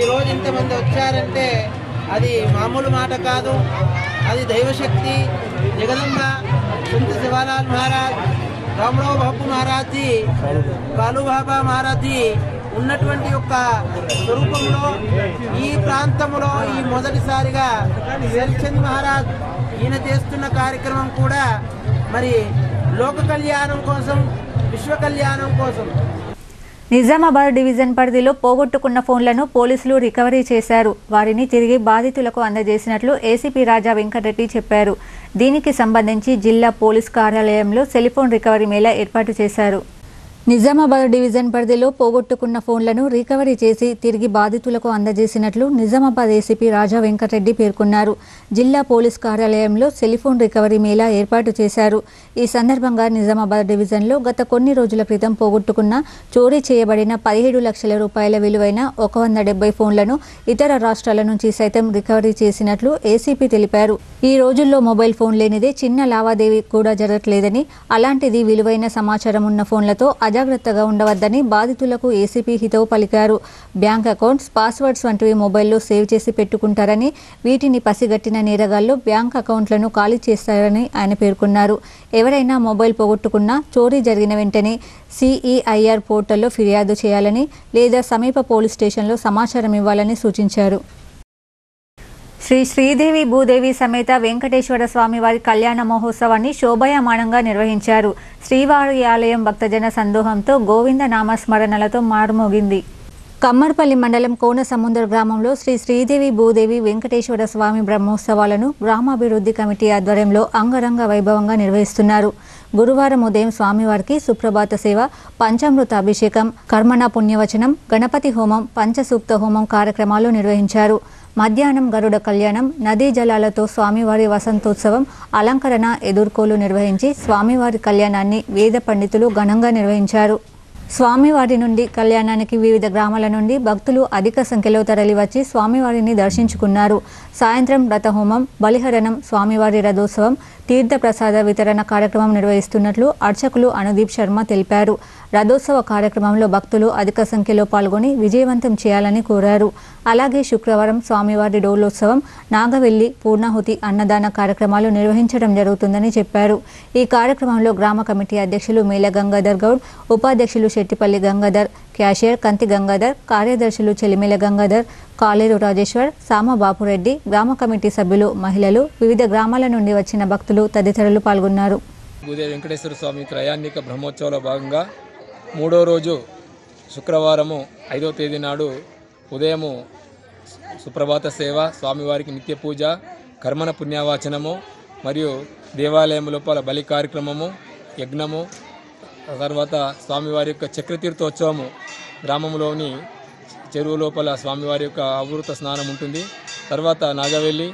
Speaker 4: ఈరోజు ఇంతమంది వచ్చారంటే అది మామూలు మాట కాదు. అది దైవశక్తి. జగదంబ సంత శివలాల్ మహారాజ్, రామరావు బాబు మహారాజ్జీ, కాలు బాబా మహారాజ్జీ ఉన్నటువంటి యొక్క స్వరూపంలో ఈ ప్రాంతంలో ఈ మొదటిసారిగా శరచంద్ మహారాజ్ ఈయన చేస్తున్న కార్యక్రమం కూడా మరి లోక కళ్యాణం కోసం, విశ్వ కళ్యాణం కోసం.
Speaker 1: నిజామాబాద్ డివిజన్ పరిధిలో పోగొట్టుకున్న ఫోన్లను పోలీసులు రికవరీ చేశారు. వారిని తిరిగి బాధితులకు అందజేసినట్లు ఏసీపీ రాజా వెంకటరెడ్డి చెప్పారు. దీనికి సంబంధించి జిల్లా పోలీస్ కార్యాలయంలో సెల్ఫోన్ రికవరీ మేళా ఏర్పాటు చేశారు. నిజామాబాద్ డివిజన్ పరిధిలో పోగొట్టుకున్న ఫోన్లను రికవరీ చేసి తిరిగి బాధితులకు అందజేసినట్లు నిజామాబాద్ ఏసీపీ రాజా వెంకటరెడ్డి పేర్కొన్నారు. జిల్లా పోలీస్ కార్యాలయంలో సెల్ఫోన్ రికవరీ మేళా ఏర్పాటు చేశారు. ఈ సందర్భంగా నిజామాబాద్ డివిజన్లో గత కొన్ని రోజుల క్రితం పోగొట్టుకున్న, చోరీ చేయబడిన 17 లక్షల రూపాయల విలువైన 170 ఫోన్లను ఇతర రాష్ట్రాల నుంచి సైతం రికవరీ చేసినట్లు ఏసీపీ తెలిపారు. ఈ రోజుల్లో మొబైల్ ఫోన్ లేనిదే చిన్న లావాదేవీ కూడా జరగట్లేదని, అలాంటిది విలువైన సమాచారం ఉన్న ఫోన్లతో అజాగ్రత్తగా ఉండవద్దని బాధితులకు ఏసీపీ హితవు పలికారు. బ్యాంక్ అకౌంట్స్, పాస్వర్డ్స్ వంటివి మొబైల్లో సేవ్ చేసి పెట్టుకుంటారని, వీటిని పసిగట్టిన నేరగాళ్లు బ్యాంక్ అకౌంట్లను ఖాళీ చేస్తారని ఆయన పేర్కొన్నారు. ఎవరైనా మొబైల్ పోగొట్టుకున్నా చోరీ జరిగిన వెంటనే CEIR పోర్టల్లో ఫిర్యాదు చేయాలని లేదా సమీప పోలీస్ స్టేషన్లో సమాచారం ఇవ్వాలని సూచించారు. శ్రీ శ్రీదేవి భూదేవి సమేత వెంకటేశ్వర స్వామి వారి కళ్యాణ మహోత్సవాన్ని శోభాయమానంగా నిర్వహించారు. శ్రీవారి ఆలయం భక్తజన సందోహంతో గోవింద నామస్మరణలతో మారుమోగింది. కమ్మర్పల్లి మండలం కోనసముద్ర గ్రామంలో శ్రీ శ్రీదేవి భూదేవి వెంకటేశ్వర స్వామి బ్రహ్మోత్సవాలను గ్రామాభివృద్ధి కమిటీ ఆధ్వర్యంలో అంగరంగ వైభవంగా నిర్వహిస్తున్నారు. గురువారం ఉదయం స్వామివారికి సుప్రభాత సేవ, పంచామృత అభిషేకం, కర్మణ పుణ్యవచనం, గణపతి హోమం, పంచసూక్త హోమం కార్యక్రమాలు నిర్వహించారు. మధ్యాహ్నం గరుడ కళ్యాణం, నదీ జలాలతో స్వామివారి వసంతోత్సవం, అలంకరణ, ఎదుర్కోలు నిర్వహించి స్వామివారి కళ్యాణాన్ని వేద పండితులు ఘనంగా నిర్వహించారు. స్వామివారి నుండి కళ్యాణానికి వివిధ గ్రామాల నుండి భక్తులు అధిక సంఖ్యలో తరలివచ్చి స్వామివారిని దర్శించుకున్నారు. సాయంత్రం రథహోమం, బలిహరణం, స్వామివారి రథోత్సవం, తీర్థప్రసాద వితరణ కార్యక్రమం నిర్వహిస్తున్నట్లు అర్చకులు అనుదీప్ శర్మ తెలిపారు. రథోత్సవ కార్యక్రమంలో భక్తులు అధిక సంఖ్యలో పాల్గొని విజయవంతం చేయాలని కోరారు. అలాగే శుక్రవారం స్వామివారి డోలోత్సవం, నాగవెల్లి, పూర్ణాహుతి, అన్నదాన కార్యక్రమాలు నిర్వహించడం జరుగుతుందని చెప్పారు. ఈ కార్యక్రమంలో గ్రామ కమిటీ అధ్యక్షులు మేల గంగాధర్ గౌడ్, ఉపాధ్యక్షులు శెట్టిపల్లి గంగాధర్, క్యాషియర్ కంతి గంగాధర్, కార్యదర్శులు చెలిమేల గంగాధర్, కాలేరు రాజేశ్వర్, సామబాపురెడ్డి, గ్రామ కమిటీ సభ్యులు, మహిళలు, వివిధ గ్రామాల నుండి వచ్చిన భక్తులు తదితరులు పాల్గొన్నారు.
Speaker 7: భూదేవి వెంకటేశ్వర స్వామి త్రయాన్నిక బ్రహ్మోత్సవంలో భాగంగా 3వ రోజు శుక్రవారము 5వ తేదీ నాడు ఉదయము సుప్రభాత సేవ, స్వామివారికి నిత్య పూజ, కర్మణ పుణ్యవాచనము మరియు దేవాలయం లోపల బలి కార్యక్రమము, యజ్ఞము, తర్వాత స్వామివారి యొక్క చక్రతీర్థోత్సవము, గ్రామంలోని చెరువు లోపల స్వామివారి యొక్క అమృత స్నానం ఉంటుంది. తర్వాత నాగవెల్లి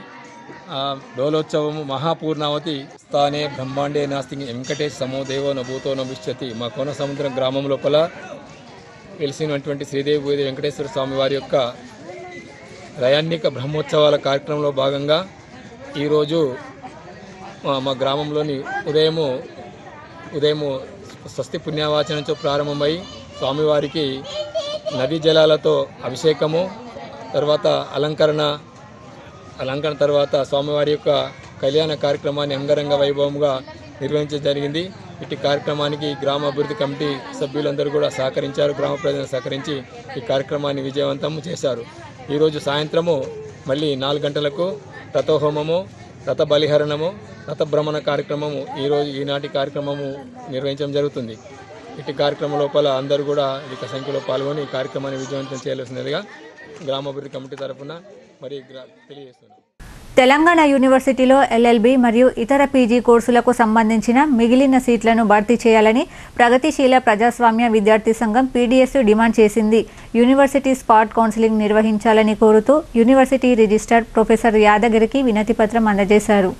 Speaker 7: డోలోత్సవము, మహాపూర్ణావతి స్థానే బ్రహ్మాండే నాస్తి వెంకటేశ్ సమో దేవో నభూతో నభిష్యతి. మా కోనసముద్రం గ్రామం లోపల వెలిసినటువంటి శ్రీదేవి భూదేవి వెంకటేశ్వర స్వామి వారి యొక్క రయాన్నిక బ్రహ్మోత్సవాల కార్యక్రమంలో భాగంగా ఈరోజు మా గ్రామంలోని ఉదయము స్వస్తి పుణ్యవాచనంతో ప్రారంభమై స్వామివారికి నదీ జలాలతో అభిషేకము, తర్వాత అలంకరణ తర్వాత స్వామివారి యొక్క కళ్యాణ కార్యక్రమాన్ని అంగరంగ వైభవంగా నిర్వహించడం జరిగింది. ఇటు కార్యక్రమానికి గ్రామ అభివృద్ధి కమిటీ సభ్యులందరూ కూడా సహకరించారు. గ్రామ ప్రజలు సహకరించి ఈ కార్యక్రమాన్ని విజయవంతం చేశారు. ఈరోజు సాయంత్రము మళ్ళీ 4 గంటలకు రథోహోమము, రథ బలిహరణము, రథ భ్రమణ కార్యక్రమము ఈనాటి కార్యక్రమము నిర్వహించడం జరుగుతుంది. ఇటు కార్యక్రమం లోపల అందరూ కూడా అధిక సంఖ్యలో పాల్గొని ఈ కార్యక్రమాన్ని విజయవంతం చేయాల్సినదిగా గ్రామాభివృద్ధి కమిటీ తరఫున మరి తెలియజేస్తున్నాం.
Speaker 1: తెలంగాణ యూనివర్సిటీలో ఎల్ఎల్బి మరియు ఇతర పీజీ కోర్సులకు సంబంధించిన మిగిలిన సీట్లను భర్తీ చేయాలని ప్రగతిశీల ప్రజాస్వామ్య విద్యార్థి సంఘం పీడీఎస్ డిమాండ్ చేసింది. యూనివర్సిటీ స్పాట్ కౌన్సిలింగ్ నిర్వహించాలని కోరుతూ యూనివర్సిటీ రిజిస్ట్రార్ ప్రొఫెసర్ యాదగిరికి వినతిపత్రం అందజేశారు.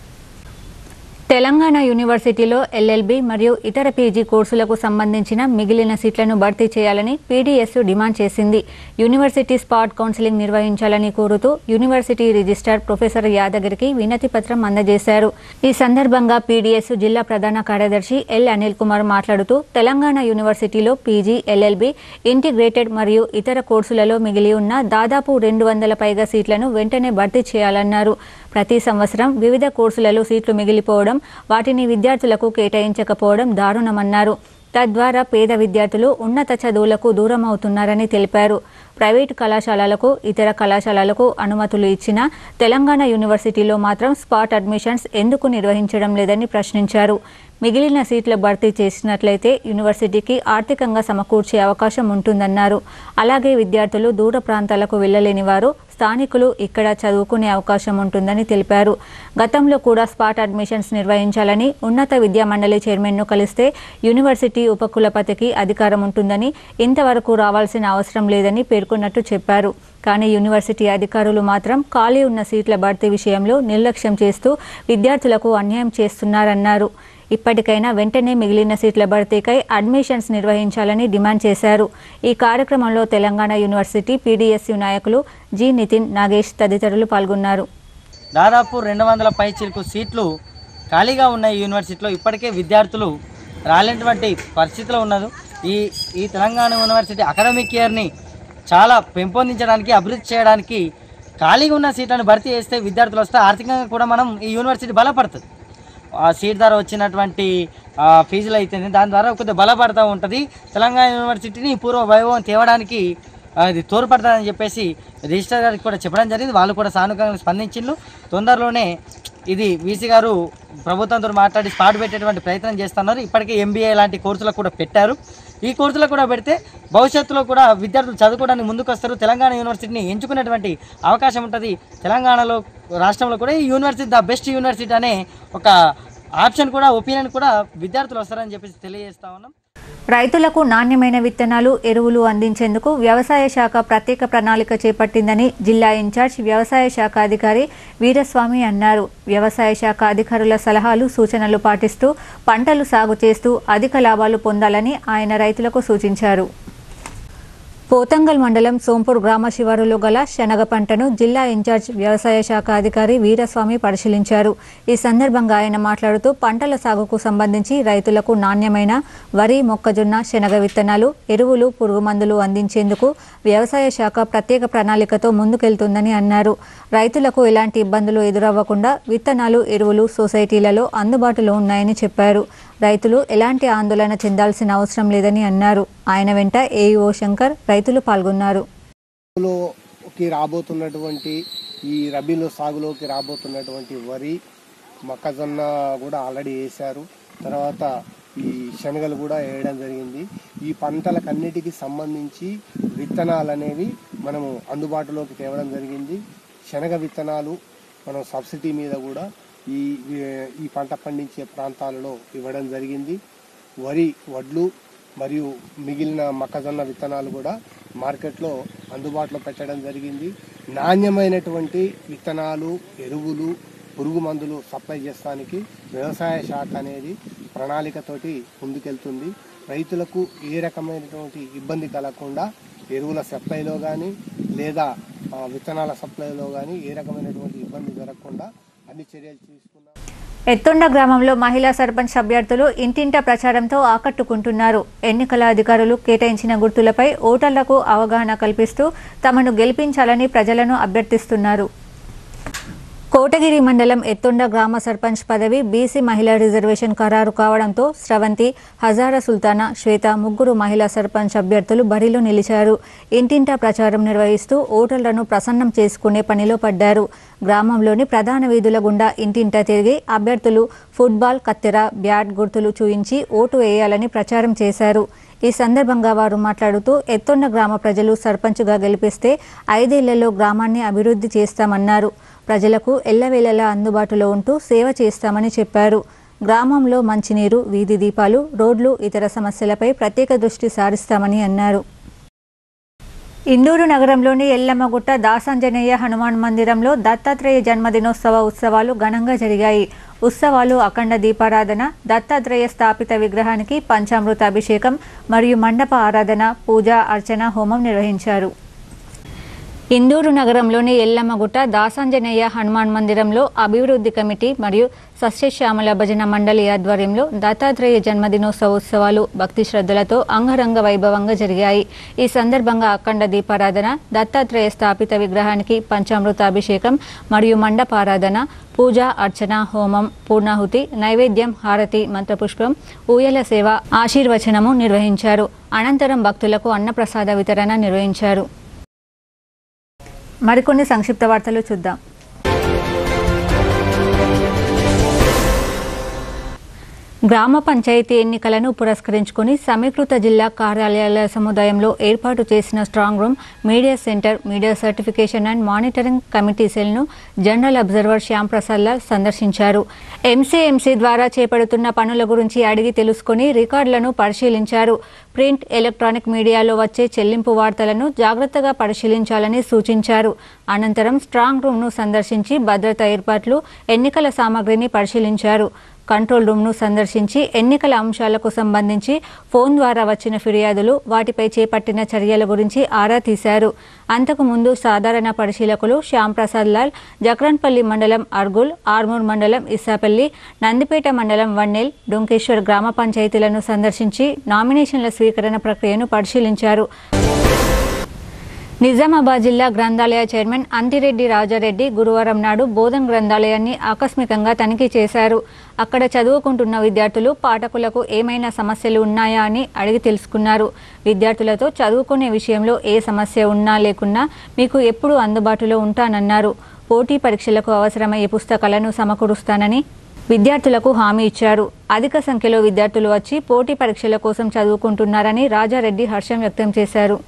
Speaker 1: తెలంగాణ యూనివర్సిటీలో ఎల్ఎల్బి మరియు ఇతర పీజీ కోర్సులకు సంబంధించిన మిగిలిన సీట్లను భర్తీ చేయాలని పీడీఎస్ డిమాండ్ చేసింది. యూనివర్సిటీ స్పాట్ కౌన్సిలింగ్ నిర్వహించాలని కోరుతూ యూనివర్సిటీ రిజిస్ట్రార్ ప్రొఫెసర్ యాదగిరికి వినతిపత్రం అందజేశారు. ఈ సందర్భంగా పీడీఎస్ జిల్లా ప్రధాన కార్యదర్శి ఎల్ అనిల్ కుమార్ మాట్లాడుతూ తెలంగాణ యూనివర్సిటీలో పీజీ, ఎల్ఎల్బి, ఇంటిగ్రేటెడ్ మరియు ఇతర కోర్సులలో మిగిలి ఉన్న దాదాపు 200 పైగా సీట్లను వెంటనే భర్తీ చేయాలన్నారు. ప్రతి సంవత్సరం వివిధ కోర్సులలో సీట్లు మిగిలిపోవడం, వాటిని విద్యార్థులకు కేటాయించకపోవడం దారుణమన్నారు. తద్వారా పేద విద్యార్థులు ఉన్నత చదువులకు దూరం అవుతున్నారని తెలిపారు. ప్రైవేటు కళాశాలలకు, ఇతర కళాశాలలకు అనుమతులు ఇచ్చినా తెలంగాణ యూనివర్సిటీలో మాత్రం స్పాట్ అడ్మిషన్స్ ఎందుకు నిర్వహించడం లేదని ప్రశ్నించారు. మిగిలిన సీట్ల భర్తీ చేసినట్లయితే యూనివర్సిటీకి ఆర్థికంగా సమకూర్చే అవకాశం ఉంటుందన్నారు. అలాగే విద్యార్థులు దూర ప్రాంతాలకు వెళ్లలేని వారు, స్థానికులు ఇక్కడ చదువుకునే అవకాశం ఉంటుందని తెలిపారు. గతంలో కూడా స్పాట్ అడ్మిషన్స్ నిర్వహించాలని ఉన్నత విద్యా మండలి చైర్మన్ను కలిస్తే యూనివర్సిటీ ఉపకులపతికి అధికారం ఉంటుందని, ఇంతవరకు రావాల్సిన అవసరం లేదని పేర్కొన్నట్టు చెప్పారు. కానీ యూనివర్సిటీ అధికారులు మాత్రం ఖాళీ ఉన్న సీట్ల భర్తీ విషయంలో నిర్లక్ష్యం చేస్తూ విద్యార్థులకు అన్యాయం చేస్తున్నారన్నారు. ఇప్పటికైనా వెంటనే మిగిలిన సీట్ల భర్తీకై అడ్మిషన్స్ నిర్వహించాలని డిమాండ్ చేశారు. ఈ కార్యక్రమంలో తెలంగాణ యూనివర్సిటీ పీడీఎస్యు నాయకులు జి నితిన్, నాగేష్ తదితరులు పాల్గొన్నారు.
Speaker 8: దాదాపు 200 పైచిలకు సీట్లు ఖాళీగా ఉన్న ఈ యూనివర్సిటీలో ఇప్పటికే విద్యార్థులు రాలేనటువంటి పరిస్థితిలో ఉన్నది. ఈ తెలంగాణ యూనివర్సిటీ అకాడమిక్ ఇయర్ని చాలా పెంపొందించడానికి, అభివృద్ధి చేయడానికి ఖాళీగా ఉన్న సీట్లను భర్తీ చేస్తే విద్యార్థులు వస్తే ఆర్థికంగా కూడా మనం ఈ యూనివర్సిటీ బలపడుతుంది. ఆ సీట్ ద్వారా వచ్చినటువంటి ఫీజులు అయితే దాని ద్వారా కొద్దిగా బలపడుతూ ఉంటుంది. తెలంగాణ యూనివర్సిటీని పూర్వ వైభవం తేవడానికి అది తోడ్పడుతుందని చెప్పేసి రిజిస్టర్ గారికి కూడా చెప్పడం జరిగింది. వాళ్ళు కూడా సానుకూలంగా స్పందించిండ్రు. తొందరలోనే ఇది వీసీ గారు ప్రభుత్వంతో మాట్లాడి స్పాట్ పెట్టేటువంటి ప్రయత్నం చేస్తున్నారు. ఇప్పటికే MBA లాంటి కోర్సులకు కూడా పెట్టారు. ఈ కోర్సులకు కూడా పెడితే భవిష్యత్తులో కూడా విద్యార్థులు చదువుకోవడానికి ముందుకు వస్తారు. తెలంగాణ యూనివర్సిటీని ఎంచుకునేటువంటి అవకాశం ఉంటుంది. తెలంగాణలో రాష్ట్రంలో కూడా ఈ యూనివర్సిటీ ద బెస్ట్ యూనివర్సిటీ అనే ఒక ఆప్షన్ కూడా ఒపీనియన్ కూడా విద్యార్థులు వస్తారని చెప్పేసి తెలియజేస్తా ఉన్నాం.
Speaker 1: రైతులకు నాణ్యమైన విత్తనాలు, ఎరువులు అందించేందుకు వ్యవసాయ శాఖ ప్రత్యేక ప్రణాళిక చేపట్టిందని జిల్లా ఇన్ఛార్జ్ వ్యవసాయ శాఖ అధికారి వీరస్వామి అన్నారు. వ్యవసాయ శాఖ అధికారుల సలహాలు, సూచనలు పాటిస్తూ పంటలు సాగు చేస్తూ అధిక లాభాలు పొందాలని ఆయన రైతులకు సూచించారు. పోతంగల్ మండలం సోంపూర్ గ్రామ శివారులో గల శనగ పంటను జిల్లా ఇన్ఛార్జ్ వ్యవసాయ శాఖ అధికారి వీరస్వామి పరిశీలించారు. ఈ సందర్భంగా ఆయన మాట్లాడుతూ పంటల సాగుకు సంబంధించి రైతులకు నాణ్యమైన వరి, మొక్కజొన్న, శనగ విత్తనాలు, ఎరువులు, పురుగు మందులు అందించేందుకు వ్యవసాయ శాఖ ప్రత్యేక ప్రణాళికతో ముందుకెళ్తుందని అన్నారు. రైతులకు ఎలాంటి ఇబ్బందులు ఎదురవ్వకుండా విత్తనాలు, ఎరువులు సొసైటీలలో అందుబాటులో ఉన్నాయని చెప్పారు. రైతులు ఎలాంటి ఆందోళన చెందాల్సిన అవసరం లేదని అన్నారు. ఆయన వెంట ఏఈఓ శంకర్, రైతులు పాల్గొన్నారు.
Speaker 9: రాబోతున్నటువంటి ఈ రబీలో సాగులోకి రాబోతున్నటువంటి వరి, మొక్కజొన్న కూడా ఆల్రెడీ వేశారు. తర్వాత ఈ శనగలు కూడా వేయడం జరిగింది. ఈ పంటలకన్నిటికీ సంబంధించి విత్తనాలు అనేవి మనము అందుబాటులోకి తేవడం జరిగింది. శనగ విత్తనాలు మనం సబ్సిడీ మీద కూడా ఈ పంట పండించే ప్రాంతాలలో ఇవ్వడం జరిగింది. వడ్లు మరియు మిగిలిన మొక్కజొన్న విత్తనాలు కూడా మార్కెట్లో అందుబాటులో పెట్టడం జరిగింది. నాణ్యమైనటువంటి విత్తనాలు, ఎరువులు, పురుగు మందులు సప్లై చేస్తానికి వ్యవసాయ శాఖ అనేది ప్రణాళికతోటి ముందుకెళ్తుంది. రైతులకు ఏ రకమైనటువంటి ఇబ్బంది కలగకుండా ఎరువుల సప్లైలో కానీ లేదా విత్తనాల సప్లైలో కానీ ఏ రకమైనటువంటి ఇబ్బంది జరగకుండా అన్ని చర్యలు తీసుకున్నారు.
Speaker 1: ఎత్తుండ గ్రామంలో మహిళా సర్పంచ్ అభ్యర్థులు ఇంటింట ప్రచారంతో ఆకట్టుకుంటున్నారు. ఎన్నికల అధికారులు కేటాయించిన గుర్తులపై ఓటర్లకు అవగాహన కల్పిస్తూ తమను గెలిపించాలని ప్రజలను అభ్యర్థిస్తున్నారు. కోటగిరి మండలం ఎత్తుండ గ్రామ సర్పంచ్ పదవి బీసీ మహిళా రిజర్వేషన్ ఖరారు కావడంతో స్రవంతి, హజారా సుల్తానా, శ్వేత ముగ్గురు మహిళా సర్పంచ్ అభ్యర్థులు బరిలో నిలిచారు. ఇంటింటా ప్రచారం నిర్వహిస్తూ ఓటర్లను ప్రసన్నం చేసుకునే పనిలో పడ్డారు. గ్రామంలోని ప్రధాన వీధుల గుండా ఇంటింటా తిరిగి అభ్యర్థులు ఫుట్బాల్, కత్తెర, బ్యాట్ గుర్తులు చూయించి ఓటు వేయాలని ప్రచారం చేశారు. ఈ సందర్భంగా వారు మాట్లాడుతూ ఎత్తుండ గ్రామ ప్రజలు సర్పంచ్గా గెలిపిస్తే 5 ఏళ్లలో గ్రామాన్ని అభివృద్ధి చేస్తామన్నారు. ప్రజలకు ఎల్లవేళలా అందుబాటులో ఉంటూ సేవ చేస్తామని చెప్పారు. గ్రామంలో మంచినీరు, వీధి దీపాలు, రోడ్లు, ఇతర సమస్యలపై ప్రత్యేక దృష్టి సారిస్తామని అన్నారు. ఇందూరు నగరంలోని ఎల్లమ్మగుట్ట దాసాంజనేయ హనుమాన్ మందిరంలో దత్తాత్రేయ జన్మదినోత్సవ ఉత్సవాలు ఘనంగా జరిగాయి. ఉత్సవాలు అఖండ దీపారాధన, దత్తాత్రేయ స్థాపిత విగ్రహానికి పంచామృత అభిషేకం మరియు మండప ఆరాధన, పూజ, అర్చన, హోమం నిర్వహించారు. ఇందూరు నగరంలోని ఎల్లమ్మగుట్ట దాసాంజనేయ హనుమాన్ మందిరంలో అభివృద్ధి కమిటీ మరియు సస్యశ్యామల భజన మండలి ఆధ్వర్యంలో దత్తాత్రేయ జన్మదినోత్సవ ఉత్సవాలు భక్తి శ్రద్ధలతో అంగరంగ వైభవంగా జరిగాయి. ఈ సందర్భంగా అఖండ దీపారాధన, దత్తాత్రేయ స్థాపిత విగ్రహానికి పంచామృత అభిషేకం మరియు మండపారాధన, పూజ, అర్చన, హోమం, పూర్ణాహుతి, నైవేద్యం, హారతి, మంత్రపుష్పం, ఊయల సేవ, ఆశీర్వచనము నిర్వహించారు. అనంతరం భక్తులకు అన్నప్రసాద వితరణ నిర్వహించారు. మరికొన్ని సంక్షిప్త వార్తలు చూద్దాం. గ్రామ పంచాయతీ ఎన్నికలను పురస్కరించుకుని సమీకృత జిల్లా కార్యాలయాల సముదాయంలో ఏర్పాటు చేసిన strong room, media centre, media certification and monitoring committee సెల్ను జనరల్ అబ్జర్వర్ శ్యామ్ ప్రసాద్ లాల్ సందర్శించారు. ఎంసీఎంసీ ద్వారా చేపడుతున్న పనుల గురించి అడిగి తెలుసుకుని రికార్డులను పరిశీలించారు. ప్రింట్, ఎలక్ట్రానిక్ మీడియాలో వచ్చే చెల్లింపు వార్తలను జాగ్రత్తగా పరిశీలించాలని సూచించారు. అనంతరం స్ట్రాంగ్ రూమ్ను సందర్శించి భద్రతా ఏర్పాట్లు, ఎన్నికల సామగ్రిని పరిశీలించారు. కంట్రోల్ రూమ్ను సందర్శించి ఎన్నికల అంశాలకు సంబంధించి ఫోన్ ద్వారా వచ్చిన ఫిర్యాదులు, వాటిపై చేపట్టిన చర్యల గురించి ఆరా తీశారు. అంతకుముందు సాధారణ పరిశీలకులు శ్యామ్ ప్రసాద్ లాల్ జక్రన్పల్లి మండలం అర్గుల్, ఆర్మూర్ మండలం ఇస్సాపల్లి, నందిపేట మండలం వన్నెల్, డొంకేశ్వర్ గ్రామ పంచాయతీలను సందర్శించి నామినేషన్ల స్వీకరణ ప్రక్రియను పరిశీలించారు. నిజామాబాద్ జిల్లా గ్రంథాలయ చైర్మన్ అంతిరెడ్డి రాజారెడ్డి గురువారం నాడు బోధన్ గ్రంథాలయాన్ని ఆకస్మికంగా తనిఖీ చేశారు. అక్కడ చదువుకుంటున్న విద్యార్థులు పాఠకులకు ఏమైనా సమస్యలు ఉన్నాయా అని అడిగి తెలుసుకున్నారు. విద్యార్థులతో చదువుకునే విషయంలో ఏ సమస్య ఉన్నా లేకున్నా మీకు ఎప్పుడూ అందుబాటులో ఉంటానన్నారు. పోటీ పరీక్షలకు అవసరమయ్యే పుస్తకాలను సమకూరుస్తానని విద్యార్థులకు హామీ ఇచ్చారు. అధిక సంఖ్యలో విద్యార్థులు వచ్చి పోటీ పరీక్షల కోసం చదువుకుంటున్నారని రాజారెడ్డి హర్షం వ్యక్తం చేశారు.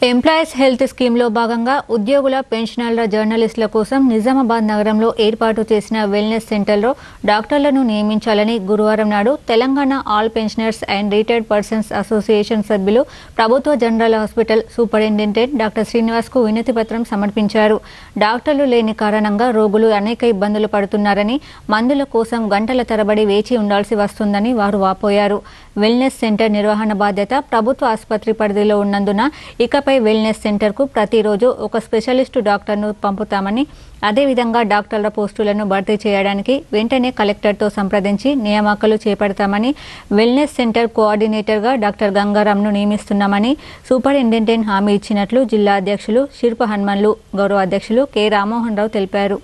Speaker 1: ఎంప్లాయీస్ హెల్త్ స్కీమ్లో భాగంగా ఉద్యోగుల, పెన్షనర్ల, జర్నలిస్టుల కోసం నిజామాబాద్ నగరంలో ఏర్పాటు చేసిన వెల్నెస్ సెంటర్లో డాక్టర్లను నియమించాలని గురువారం నాడు Telangana all pensioners and retired persons association సభ్యులు ప్రభుత్వ జనరల్ హాస్పిటల్ సూపరింటెండెంట్ డాక్టర్ శ్రీనివాస్కు వినతి పత్రం సమర్పించారు. డాక్టర్లు లేని కారణంగా రోగులు అనేక ఇబ్బందులు పడుతున్నారని, మందుల కోసం గంటల తరబడి వేచి ఉండాల్సి వస్తుందని వారు వాపోయారు. వెల్నెస్ సెంటర్ నిర్వహణ బాధ్యత ప్రభుత్వ ఆసుపత్రి పరిధిలో ఉన్నందున ఇకపై వెల్నెస్ సెంటర్కు ప్రతిరోజు ఒక స్పెషలిస్టు డాక్టర్ను పంపుతామని, అదేవిధంగా డాక్టర్ల పోస్టులను భర్తీ చేయడానికి వెంటనే కలెక్టర్తో సంప్రదించి నియామకాలు చేపడతామని, వెల్నెస్ సెంటర్ కోఆర్డినేటర్గా డాక్టర్ గంగారాంను నియమిస్తున్నామని సూపరింటెండెంట్ హామీ ఇచ్చినట్లు జిల్లా అధ్యక్షులు శిల్ప హనుమన్లు, గౌరవ అధ్యక్షులు కె రామ్మోహన్ రావు తెలిపారు.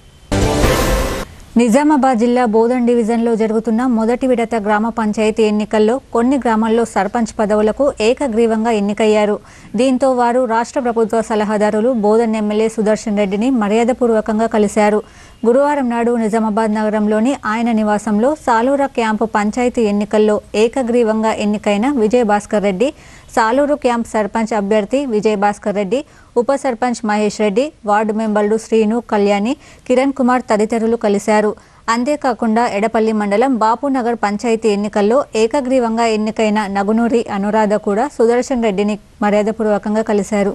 Speaker 1: నిజామాబాద్ జిల్లా బోధన్ డివిజన్లో జరుగుతున్న మొదటి విడత గ్రామ పంచాయతీ ఎన్నికల్లో కొన్ని గ్రామాల్లో సర్పంచ్ పదవులకు ఏకగ్రీవంగా ఎన్నికయ్యారు. దీంతో వారు రాష్ట్ర ప్రభుత్వ సలహాదారులు బోధన్ ఎమ్మెల్యే సుదర్శన్ రెడ్డిని మర్యాదపూర్వకంగా కలిశారు. గురువారం నాడు నిజామాబాద్ నగరంలోని ఆయన నివాసంలో సాలూరు క్యాంపు పంచాయతీ ఎన్నికల్లో ఏకగ్రీవంగా ఎన్నికైన విజయభాస్కర్ రెడ్డి, సాలూరు క్యాంప్ సర్పంచ్ అభ్యర్థి విజయభాస్కర్ రెడ్డి, ఉప సర్పంచ్ మహేష్ రెడ్డి, వార్డు మెంబర్లు శ్రీను, కళ్యాణి, కిరణ్ కుమార్ తదితరులు కలిశారు. అంతేకాకుండా ఎడపల్లి మండలం బాపునగర్ పంచాయతీ ఎన్నికల్లో ఏకగ్రీవంగా ఎన్నికైన నగునూరి అనురాధ కూడా సుదర్శన్ రెడ్డిని మర్యాదపూర్వకంగా కలిశారు.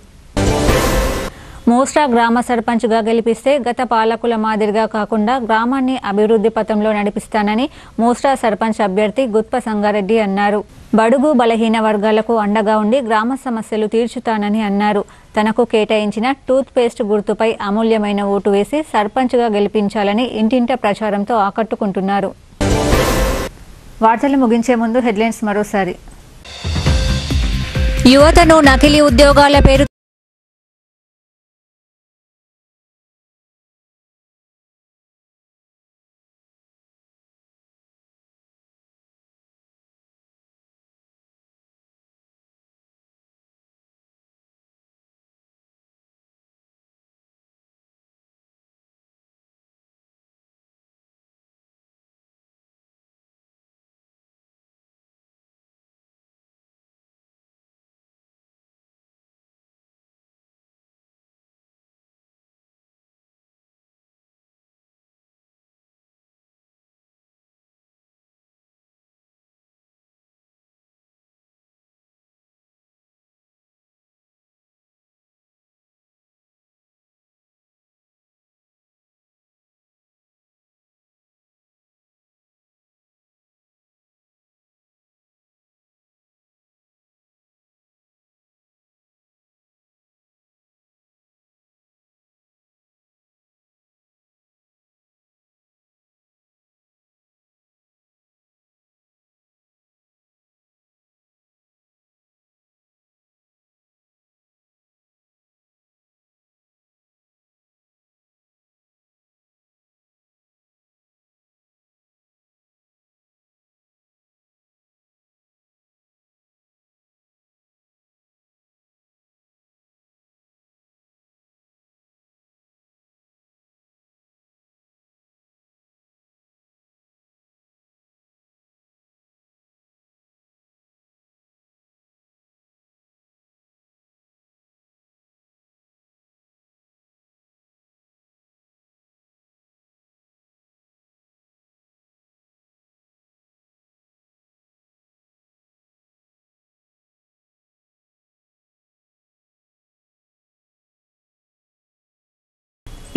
Speaker 1: మోస్టా గ్రామ సర్పంచ్గా గెలిపిస్తే గత పాలకుల మాదిరిగా కాకుండా గ్రామాన్ని అభివృద్ధి పథంలో నడిపిస్తానని మోస్టా సర్పంచ్ అభ్యర్థి గుత్ప సంగారెడ్డి అన్నారు. బడుగు బలహీన వర్గాలకు అండగా ఉండి గ్రామ సమస్యలు తీర్చుతానని అన్నారు. తనకు కేటాయించిన టూత్ పేస్ట్ గుర్తుపై అమూల్యమైన ఓటు వేసి సర్పంచ్గా గెలిపించాలని ఇంటింట ప్రచారంతో ఆకట్టుకుంటున్నారు. వార్తలు ముగించే ముందు హెడ్లైన్స్ మరోసారి. యువతను నకిలీ ఉద్యోగాల పేరు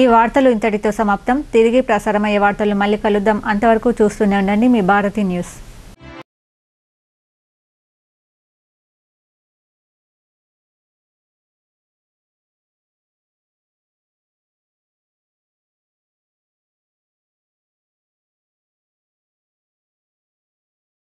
Speaker 1: ఈ వార్తలు ఇంతటితో సమాప్తం. తిరిగి ప్రసారమయ్యే వార్తలు మళ్ళీ కలుద్దాం. అంతవరకు చూస్తూనే ఉండండి మీ భారతి న్యూస్.